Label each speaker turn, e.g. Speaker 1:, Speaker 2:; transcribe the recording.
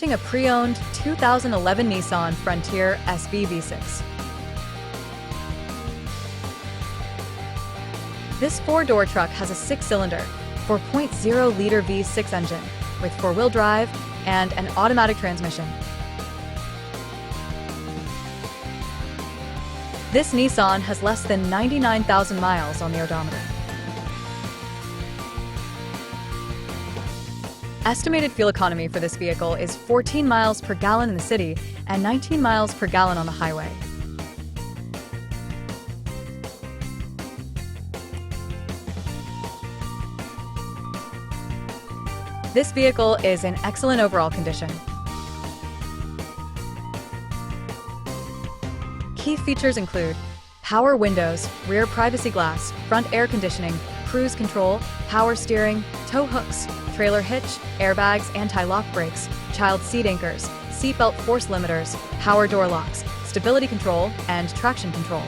Speaker 1: A pre-owned 2011 Nissan Frontier SV V6. This four-door truck has a six-cylinder, 4.0-liter V6 engine with four-wheel drive and an automatic transmission. This Nissan has less than 99,000 miles on the odometer. Estimated fuel economy for this vehicle is 14 miles per gallon in the city and 19 miles per gallon on the highway. This vehicle is in excellent overall condition. Key features include power windows, rear privacy glass, front air conditioning, cruise control, power steering, tow hooks, trailer hitch, airbags, anti-lock brakes, child seat anchors, seatbelt force limiters, power door locks, stability control, and traction control.